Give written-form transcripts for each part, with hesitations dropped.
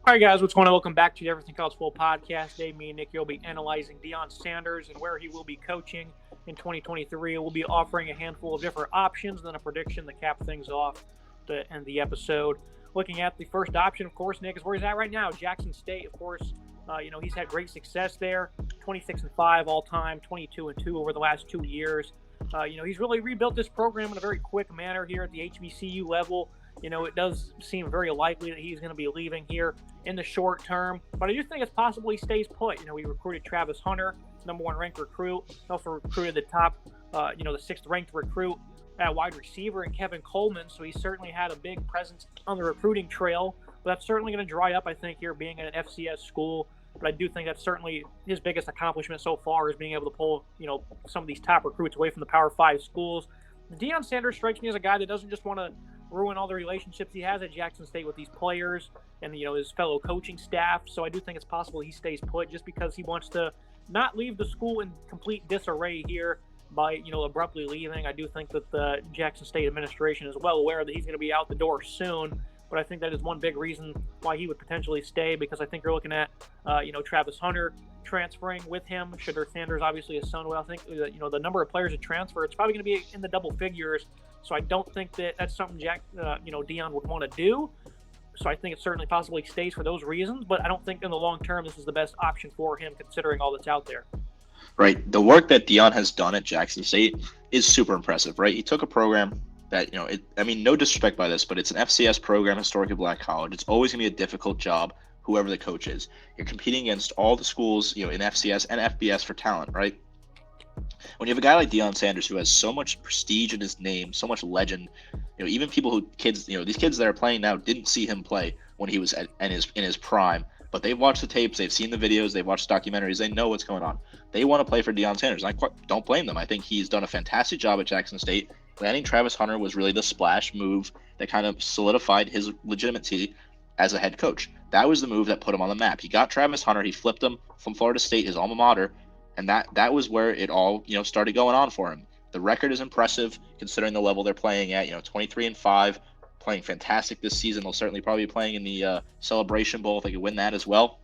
All right, guys, what's going on? Welcome back to the Everything College Football Podcast. Today, me and Nick will be analyzing Deion Sanders and where he will be coaching in 2023. We'll be offering a handful of different options and then a prediction to cap things off to end the episode. Looking at the first option, of course, Nick, is where he's at right now. Jackson State, of course, he's had great success there. 26-5 all time, 22-2 over the last 2 years. He's really rebuilt this program in a very quick manner here at the HBCU level. It does seem very likely that he's going to be leaving here in the short term, but I do think it's possible he stays put. He recruited Travis Hunter, number 1 ranked recruit. He also recruited the top, the 6th ranked recruit at wide receiver in Kevin Coleman. So he certainly had a big presence on the recruiting trail, but that's certainly going to dry up, I think, here being at an FCS school. But I do think that's certainly his biggest accomplishment so far is being able to pull, some of these top recruits away from the Power 5 schools. Deion Sanders strikes me as a guy that doesn't just want to ruin all the relationships he has at Jackson State with these players and, his fellow coaching staff. So I do think it's possible he stays put just because he wants to not leave the school in complete disarray here by, abruptly leaving. I do think that the Jackson State administration is well aware that he's going to be out the door soon. But I think that is one big reason why he would potentially stay, because I think you're looking at, Travis Hunter transferring with him. Shedeur Sanders, obviously, his son. Well, I think, the number of players that transfer, it's probably going to be in the double figures. So I don't think that that's something Deion would want to do. So I think it's certainly possible he stays for those reasons. But I don't think in the long term this is the best option for him, considering all that's out there. Right. The work that Deion has done at Jackson State is super impressive, right? He took a program that, no disrespect by this, but it's an FCS program, historically black college. It's always going to be a difficult job, whoever the coach is. You're competing against all the schools, in FCS and FBS for talent, right? When you have a guy like Deion Sanders who has so much prestige in his name, so much legend, even these kids that are playing now didn't see him play when he was in his prime, but they've watched the tapes, they've seen the videos, they've watched documentaries, they know what's going on. They want to play for Deion Sanders, and I don't blame them. I think he's done a fantastic job at Jackson State. Landing Travis Hunter was really the splash move that kind of solidified his legitimacy as a head coach. That was the move that put him on the map. He got Travis Hunter, he flipped him from Florida State, his alma mater, and that was where it all, started going on for him. The record is impressive considering the level they're playing at, 23-5, playing fantastic this season. They'll certainly probably be playing in the Celebration Bowl if they could win that as well.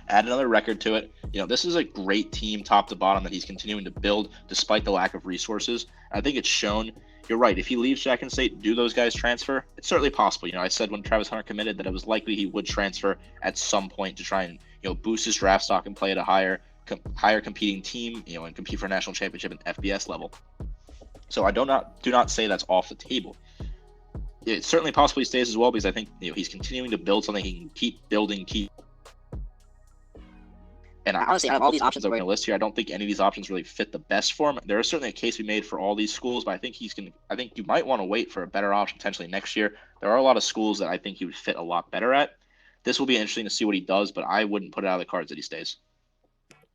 Add another record to it. This is a great team top to bottom that he's continuing to build despite the lack of resources. I think it's shown. You're right. If he leaves Jackson State, do those guys transfer? It's certainly possible. I said when Travis Hunter committed that it was likely he would transfer at some point to try and, boost his draft stock and play at a higher competing team, and compete for a national championship at FBS level. So I do not say that's off the table. It's certainly possible he stays as well, because I think he's continuing to build something he can keep building, And honestly, out of all these options that we're going to list here, I don't think any of these options really fit the best for him. There is certainly a case we made for all these schools, but I think I think you might want to wait for a better option potentially next year. There are a lot of schools that I think he would fit a lot better at. This will be interesting to see what he does, but I wouldn't put it out of the cards that he stays.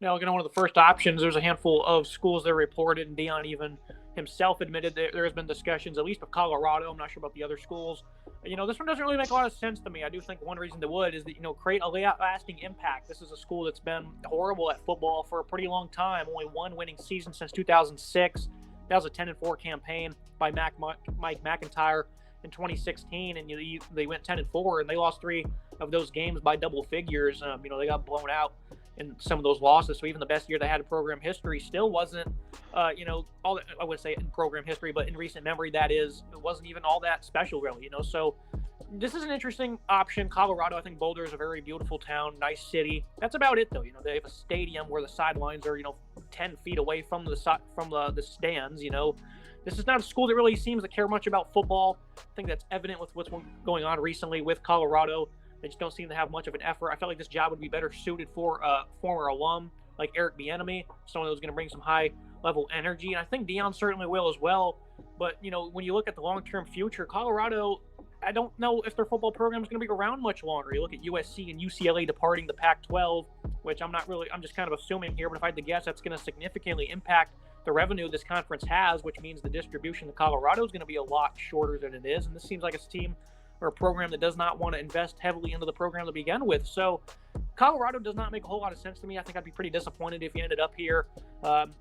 Now, looking at one of the first options, there's a handful of schools that reported, and Deion even himself admitted that there has been discussions, at least with Colorado. I'm not sure about the other schools. This one doesn't really make a lot of sense to me. I do think one reason that would is that, create a lasting impact. This is a school that's been horrible at football for a pretty long time. Only one winning season since 2006. That was a 10-4 campaign by Mike McIntyre in 2016, and they went 10-4, and they lost 3 of those games by double figures. They got blown out in some of those losses. So even the best year they had in program history still wasn't, all that, I would say in program history, but in recent memory, it wasn't even all that special, really. So this is an interesting option. Colorado, I think Boulder is a very beautiful town, nice city. That's about it, though. They have a stadium where the sidelines are, 10 feet away from the stands. This is not a school that really seems to care much about football. I think that's evident with what's going on recently with Colorado. They just don't seem to have much of an effort. I felt like this job would be better suited for a former alum like Eric Bieniemy, someone who's going to bring some high-level energy. And I think Deion certainly will as well. But, when you look at the long-term future, Colorado, I don't know if their football program is going to be around much longer. You look at USC and UCLA departing the Pac-12, which I'm just kind of assuming here. But if I had to guess, that's going to significantly impact the revenue this conference has, which means the distribution to Colorado is going to be a lot shorter than it is. And this seems like a team or a program that does not want to invest heavily into the program to begin with. So Colorado does not make a whole lot of sense to me. I think I'd be pretty disappointed if he ended up here.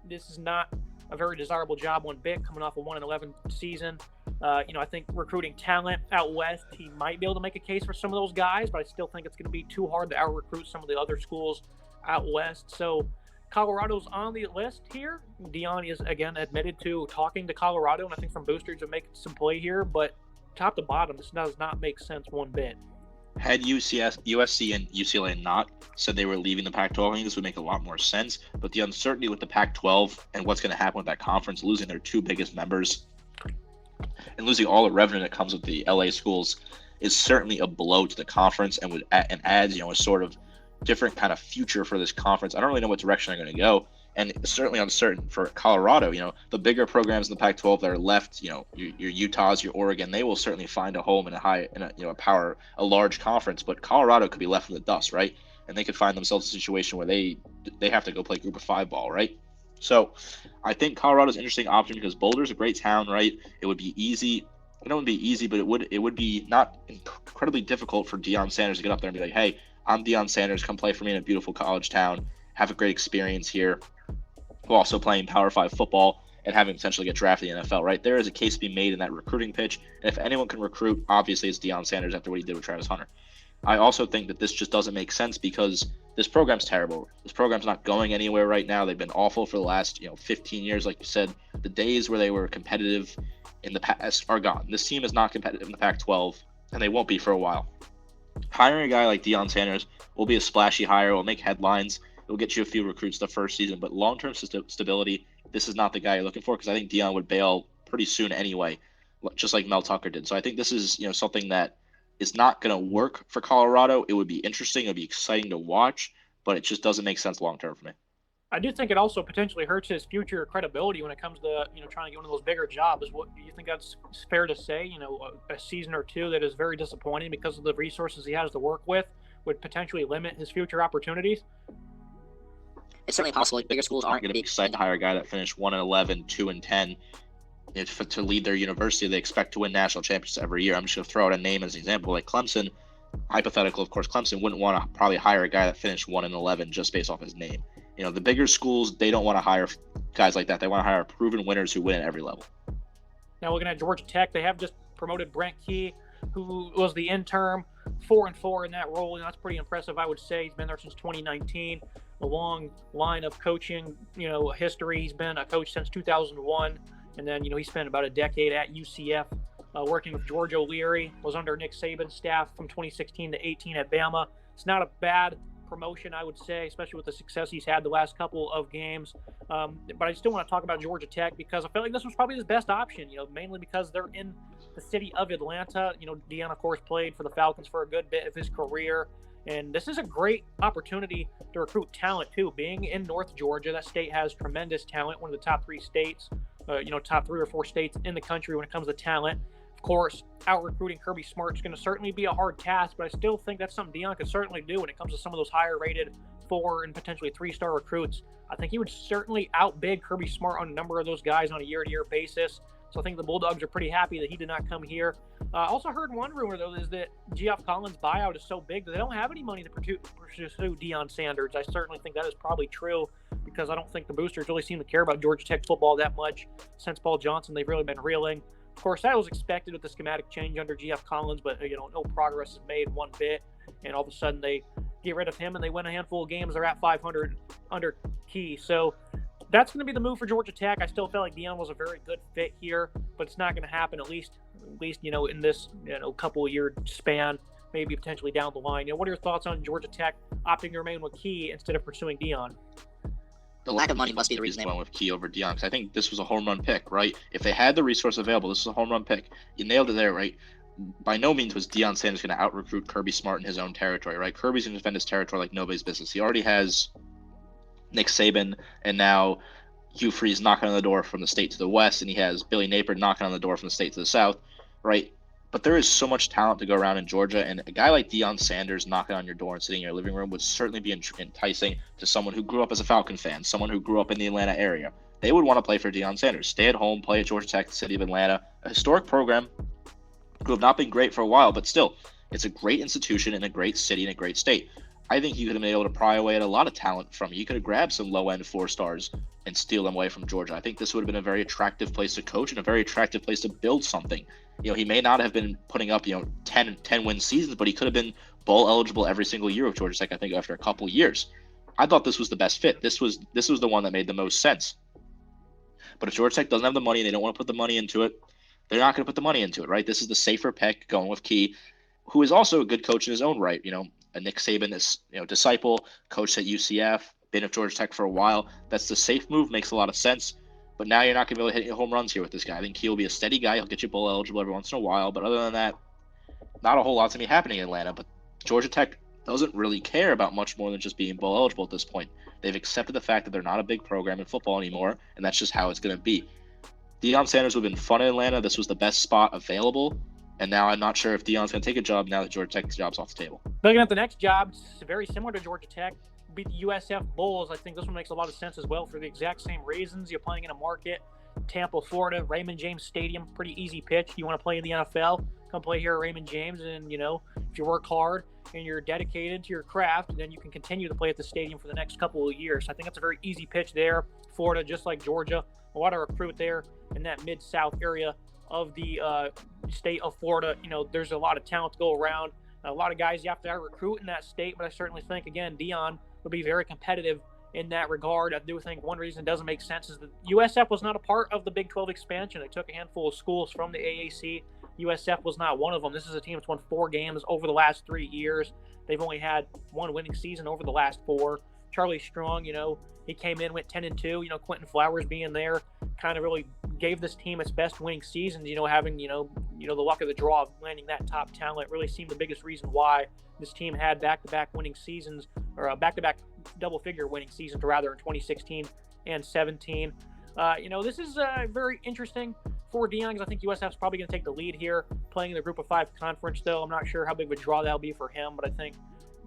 This is not a very desirable job one bit, coming off a 1-11 season. I think recruiting talent out west, he might be able to make a case for some of those guys, but I still think it's going to be too hard to out-recruit some of the other schools out west. So Colorado's on the list here. Deion is, again, admitted to talking to Colorado, and I think some boosters are making some play here, but top to bottom, this does not make sense one bit. Had USC and UCLA not said they were leaving the Pac-12, I think this would make a lot more sense. But the uncertainty with the Pac-12 and what's going to happen with that conference, losing their two biggest members and losing all the revenue that comes with the LA schools, is certainly a blow to the conference and adds a sort of different kind of future for this conference. I don't really know what direction they're going to go, and it's certainly uncertain for Colorado. The bigger programs in the Pac-12 that are left, your Utahs, your Oregon, they will certainly find a home in a large conference. But Colorado could be left in the dust, right? And they could find themselves in a situation where they have to go play Group of 5 ball, right? So I think Colorado's an interesting option because Boulder's a great town, right? It would be easy. It wouldn't be easy, but it would be not incredibly difficult for Deion Sanders to get up there and be like, hey, I'm Deion Sanders. Come play for me in a beautiful college town. Have a great experience here. While also playing Power 5 football and having potentially get drafted in the NFL, right? There is a case to be made in that recruiting pitch. And if anyone can recruit, obviously it's Deion Sanders after what he did with Travis Hunter. I also think that this just doesn't make sense because this program's terrible. This program's not going anywhere right now. They've been awful for the last 15 years. Like you said, the days where they were competitive in the past are gone. This team is not competitive in the Pac-12, and they won't be for a while. Hiring a guy like Deion Sanders will be a splashy hire. It will make headlines. It will get you a few recruits the first season, but long-term stability, this is not the guy you're looking for because I think Deion would bail pretty soon anyway, just like Mel Tucker did. So I think this is something that is not going to work for Colorado. It would be interesting. It would be exciting to watch, but it just doesn't make sense long-term for me. I do think it also potentially hurts his future credibility when it comes to trying to get one of those bigger jobs. What do you think that's fair to say? A season or two that is very disappointing because of the resources he has to work with would potentially limit his future opportunities. It's certainly possible. Bigger schools aren't going to be excited to hire a guy that finished 1-11, 2-10. To lead their university, they expect to win national championships every year. I'm just going to throw out a name as an example, like Clemson. Hypothetical, of course, Clemson wouldn't want to probably hire a guy that finished 1-11 just based off his name. The bigger schools, they don't want to hire guys like that. They want to hire proven winners who win at every level. Now looking at Georgia Tech, they have just promoted Brent Key, who was the interim, 4-4 in that role, and that's pretty impressive, I would say. He's been there since 2019. A long line of coaching, history. He's been a coach since 2001, and then he spent about a decade at UCF working with George O'Leary. Was under Nick Saban's staff from 2016 to 18 at Bama. It's not a bad promotion, I would say, especially with the success he's had the last couple of games. But I still want to talk about Georgia Tech because I felt like this was probably his best option, mainly because they're in the city of Atlanta. Deion, of course, played for the Falcons for a good bit of his career. And this is a great opportunity to recruit talent, too. Being in North Georgia, that state has tremendous talent, one of the top 3 states, top 3 or 4 states in the country when it comes to talent. Of course, out-recruiting Kirby Smart is going to certainly be a hard task, but I still think that's something Deion could certainly do when it comes to some of those higher-rated 4 and potentially 3-star recruits. I think he would certainly outbid Kirby Smart on a number of those guys on a year-to-year basis. So I think the Bulldogs are pretty happy that he did not come here. I also heard one rumor, though, is that Geoff Collins' buyout is so big that they don't have any money to pursue Deion Sanders. I certainly think that is probably true because I don't think the boosters really seem to care about Georgia Tech football that much. Since Paul Johnson, they've really been reeling. Of course, that was expected with the schematic change under Geoff Collins, but no progress is made one bit. And all of a sudden, they get rid of him and they win a handful of games. They're at 500 under Key. So that's going to be the move for Georgia Tech. I still felt like Deion was a very good fit here, but it's not going to happen at least in this couple of year span, maybe potentially down the line. What are your thoughts on Georgia Tech opting to remain with Key instead of pursuing Deion? The lack of money must be the reason they went with Key over Deion, because I think this was a home run pick, right? If they had the resource available, this was a home run pick. You nailed it there, right? By no means was Deion Sanders going to out-recruit Kirby Smart in his own territory, right? Kirby's going to defend his territory like nobody's business. He already has Nick Saban, and now Hugh Freeze knocking on the door from the state to the west, and he has Billy Napier knocking on the door from the state to the south, right? But there is so much talent to go around in Georgia, and a guy like Deion Sanders knocking on your door and sitting in your living room would certainly be enticing to someone who grew up as a Falcon fan, someone who grew up in the Atlanta area. They would want to play for Deion Sanders. Stay at home, play at Georgia Tech, the city of Atlanta, a historic program who have not been great for a while, but still, it's a great institution in a great city in a great state. I think you could have been able to pry away at a lot of talent from you. You could have grabbed some low-end 4 stars and steal them away from Georgia. I think this would have been a very attractive place to coach and a very attractive place to build something. He may not have been putting up, 10 win seasons, but he could have been bowl eligible every single year with Georgia Tech, I think, after a couple years. I thought this was the best fit. This was the one that made the most sense. But if Georgia Tech doesn't have the money and they don't want to put the money into it, they're not going to put the money into it, right? This is the safer pick, going with Key, who is also a good coach in his own right. A Nick Saban is, disciple, coached at UCF, been at Georgia Tech for a while. That's the safe move, makes a lot of sense. But now you're not going to be able to hit home runs here with this guy. I think Key will be a steady guy. He'll get you bowl eligible every once in a while. But other than that, not a whole lot's going to be happening in Atlanta. But Georgia Tech doesn't really care about much more than just being bowl eligible at this point. They've accepted the fact that they're not a big program in football anymore, and that's just how it's going to be. Deion Sanders would have been fun in Atlanta. This was the best spot available. And now I'm not sure if Deion's going to take a job now that Georgia Tech's job's off the table. Looking at the next job, it's very similar to Georgia Tech. Beat the USF Bulls. I think this one makes a lot of sense as well for the exact same reasons. You're playing in a market, Tampa, Florida, Raymond James Stadium, pretty easy pitch. You want to play in the NFL, come play here at Raymond James. And, if you work hard and you're dedicated to your craft, then you can continue to play at the stadium for the next couple of years. I think that's a very easy pitch there. Florida, just like Georgia, a lot of recruit there in that mid-south area of the state of Florida. There's a lot of talent to go around. A lot of guys you have to recruit in that state, but I certainly think, again, Deion will be very competitive in that regard. I do think one reason it doesn't make sense is that USF was not a part of the Big 12 expansion. They took a handful of schools from the AAC. USF was not one of them. This is a team that's won 4 games over the last 3 years. They've only had 1 winning season over the last 4. Charlie Strong, he came in, went 10-2. Quentin Flowers being there kind of really gave this team its best winning seasons. Having the luck of the draw of landing that top talent really seemed the biggest reason why this team had back-to-back winning seasons, or back-to-back double-figure winning seasons rather, in 2016 and 17. This is very interesting for Deion, because I think USF's probably going to take the lead here, playing in the Group of 5 conference. Though I'm not sure how big of a draw that'll be for him, but I think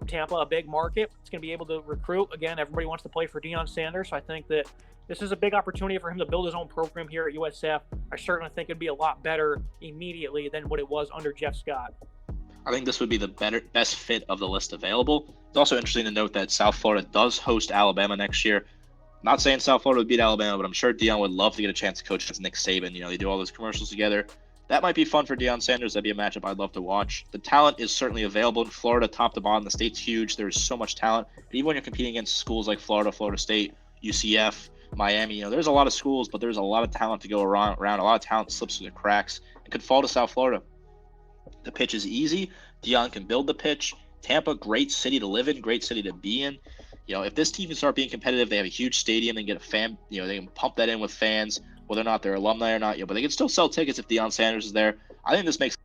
Tampa, a big market, it's going to be able to recruit. Again, everybody wants to play for Deion Sanders, so I think that this is a big opportunity for him to build his own program here at USF. I certainly think it'd be a lot better immediately than what it was under Jeff Scott. I think this would be the best fit of the list available. It's also interesting to note that South Florida does host Alabama next year. Not saying South Florida would beat Alabama, but I'm sure Deion would love to get a chance to coach against Nick Saban. They do all those commercials together. That might be fun for Deion Sanders. That'd be a matchup I'd love to watch. The talent is certainly available in Florida, top to bottom. The state's huge. There's so much talent. And even when you're competing against schools like Florida, Florida State, UCF, Miami, there's a lot of schools, but there's a lot of talent to go around. A lot of talent slips through the cracks. It could fall to South Florida. The pitch is easy. Deion can build the pitch. Tampa, great city to live in, great city to be in. If this team can start being competitive, they have a huge stadium and get a fan. They can pump that in with fans, whether or not they're alumni or not. But they can still sell tickets if Deion Sanders is there. I think this makes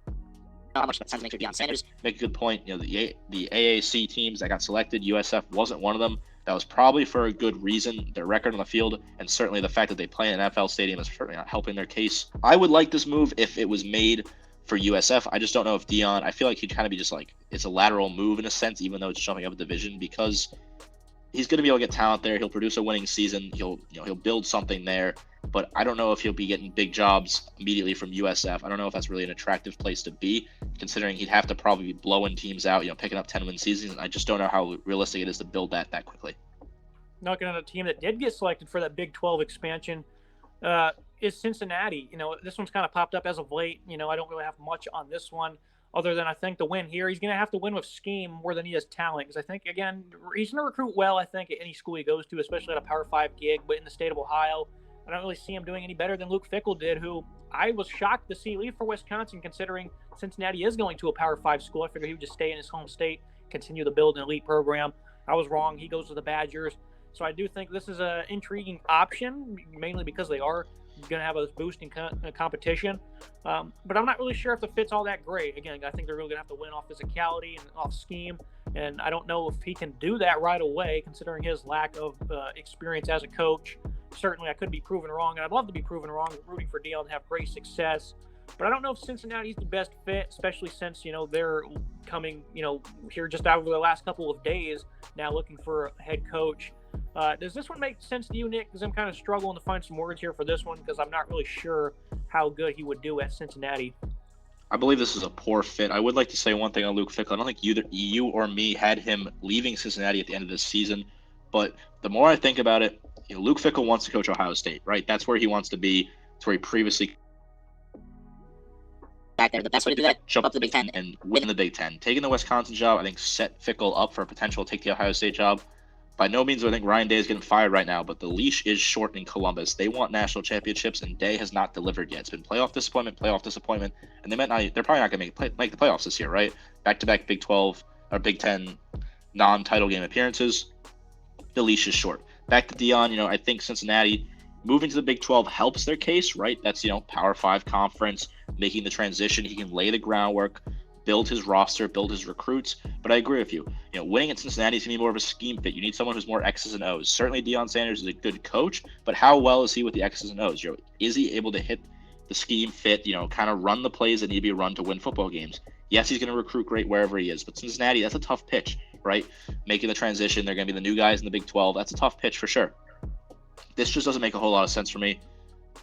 How much sense to make sure Deion Sanders. Make a good point. The AAC teams that got selected, USF wasn't one of them. That was probably for a good reason. Their record on the field, and certainly the fact that they play in an NFL stadium is certainly not helping their case. I would like this move if it was made for USF. I just don't know if Deion. I feel like he'd kind of be just like, it's a lateral move in a sense, even though it's jumping up a division, because he's going to be able to get talent there. He'll produce a winning season. He'll build something there. But I don't know if he'll be getting big jobs immediately from USF. I don't know if that's really an attractive place to be, considering he'd have to probably be blowing teams out, picking up 10-win seasons. I just don't know how realistic it is to build that quickly. Looking at a team that did get selected for that Big 12 expansion is Cincinnati. This one's kind of popped up as of late. I don't really have much on this one other than I think the win here. He's going to have to win with scheme more than he has talent, because I think, again, he's going to recruit well, I think, at any school he goes to, especially at a Power 5 gig. But in the state of Ohio, I don't really see him doing any better than Luke Fickell did, who I was shocked to see leave for Wisconsin, considering Cincinnati is going to a Power 5 school. I figured he would just stay in his home state, continue to build an elite program. I was wrong. He goes to the Badgers. So I do think this is an intriguing option, mainly because they are going to have a boost in competition. But I'm not really sure if the fit's all that great. Again, I think they're really going to have to win off physicality and off scheme. And I don't know if he can do that right away, considering his lack of experience as a coach. Certainly, I could be proven wrong, and I'd love to be proven wrong, rooting for Deion to have great success. But I don't know if Cincinnati's the best fit, especially since, they're coming, here just over the last couple of days now looking for a head coach. Does this one make sense to you, Nick? Because I'm kind of struggling to find some words here for this one, because I'm not really sure how good he would do at Cincinnati. I believe this is a poor fit. I would like to say one thing on Luke Fickell. I don't think either you or me had him leaving Cincinnati at the end of this season, but the more I think about it, Luke Fickell wants to coach Ohio State, right? That's where he wants to be. It's where he previously Back there, the best way to do that, jump up to the Big Ten. and win the Big Ten. Taking the Wisconsin job, I think, set Fickell up for a potential to take the Ohio State job. By no means do I think Ryan Day is getting fired right now, but the leash is short in Columbus. They want national championships, and Day has not delivered yet. It's been playoff disappointment, and they're probably not going to make the playoffs this year, right? Back-to-back Big 12 or Big 10 non-title game appearances. The leash is short. Back to Deion, I think Cincinnati moving to the Big 12 helps their case, right? That's, Power 5 conference, making the transition. He can lay the groundwork, build his roster, build his recruits. But I agree with you. Winning at Cincinnati is going to be more of a scheme fit. You need someone who's more X's and O's. Certainly Deion Sanders is a good coach, but how well is he with the X's and O's? Is he able to hit the scheme fit, kind of run the plays that need to be run to win football games? Yes, he's going to recruit great wherever he is, but Cincinnati, that's a tough pitch, right? Making the transition, they're going to be the new guys in the Big 12. That's a tough pitch for sure. This just doesn't make a whole lot of sense for me.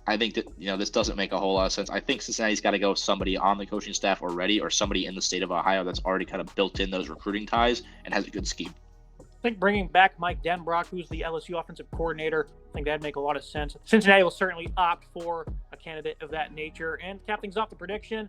I think that, this doesn't make a whole lot of sense. I think Cincinnati's got to go with somebody on the coaching staff already, or somebody in the state of Ohio that's already kind of built in those recruiting ties and has a good scheme. I think bringing back Mike Denbrock, who's the LSU offensive coordinator, I think that'd make a lot of sense. Cincinnati will certainly opt for a candidate of that nature. And to cap things off the prediction,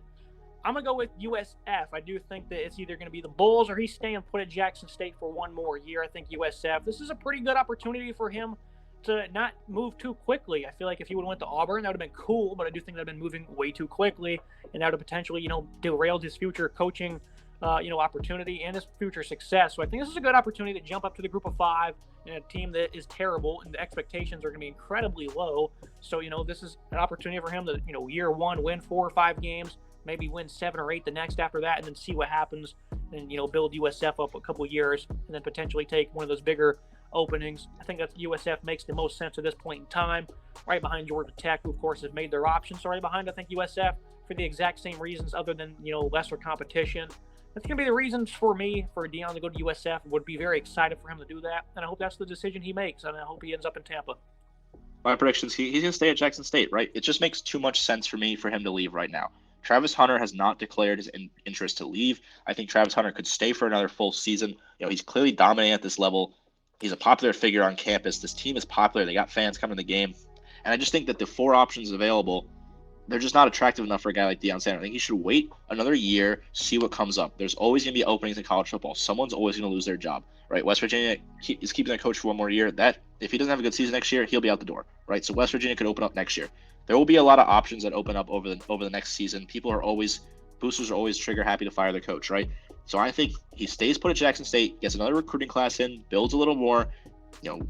I'm going to go with USF. I do think that it's either going to be the Bulls or he's staying put at Jackson State for one more year. I think USF, this is a pretty good opportunity for him to not move too quickly. I feel like if he would have went to Auburn, that would have been cool, but I do think that would have been moving way too quickly, and that would have potentially, derailed his future coaching, opportunity and his future success. So I think this is a good opportunity to jump up to the group of 5 in a team that is terrible, and the expectations are going to be incredibly low. So, this is an opportunity for him to, year one, win 4 or 5 games, maybe win 7 or 8 the next after that, and then see what happens, and, build USF up a couple years, and then potentially take one of those bigger openings. I think that USF makes the most sense at this point in time, right behind Georgia Tech, who of course has made their options. So right behind, I think, USF for the exact same reasons, other than lesser competition. That's going to be the reasons for me for Deion to go to USF. Would be very excited for him to do that, and I hope that's the decision he makes, and I hope he ends up in Tampa. My predictions: he's going to stay at Jackson State, right? It just makes too much sense for me for him to leave right now. Travis Hunter has not declared his interest to leave. I think Travis Hunter could stay for another full season. He's clearly dominating at this level. He's a popular figure on campus. This team is popular. They got fans coming to the game. And I just think that the 4 options available, they're just not attractive enough for a guy like Deion Sanders. I think he should wait another year, see what comes up. There's always going to be openings in college football. Someone's always going to lose their job, right? West Virginia is keeping their coach for one more year. That if he doesn't have a good season next year, he'll be out the door, right? So West Virginia could open up next year. There will be a lot of options that open up over the next season. Boosters are always trigger happy to fire their coach, right? So I think he stays put at Jackson State, gets another recruiting class in, builds a little more,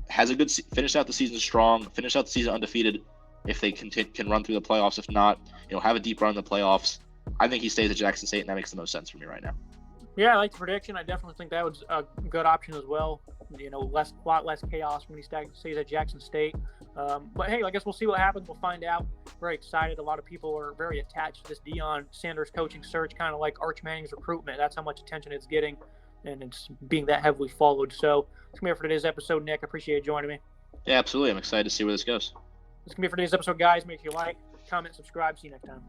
has a good finish out the season strong, finish out the season undefeated. If they can run through the playoffs, if not, have a deep run in the playoffs. I think he stays at Jackson State, and that makes the most sense for me right now. Yeah, I like the prediction. I definitely think that was a good option as well. A lot less chaos when he stays at Jackson State. But hey, I guess we'll see what happens. We'll find out. Very excited. A lot of people are very attached to this Deion Sanders coaching search, kind of like Arch Manning's recruitment. That's how much attention it's getting, and it's being that heavily followed. So that's going to be it for today's episode, Nick. I appreciate you joining me. Yeah, absolutely. I'm excited to see where this goes. That's going to be it for today's episode, guys. Make sure you like, comment, subscribe. See you next time.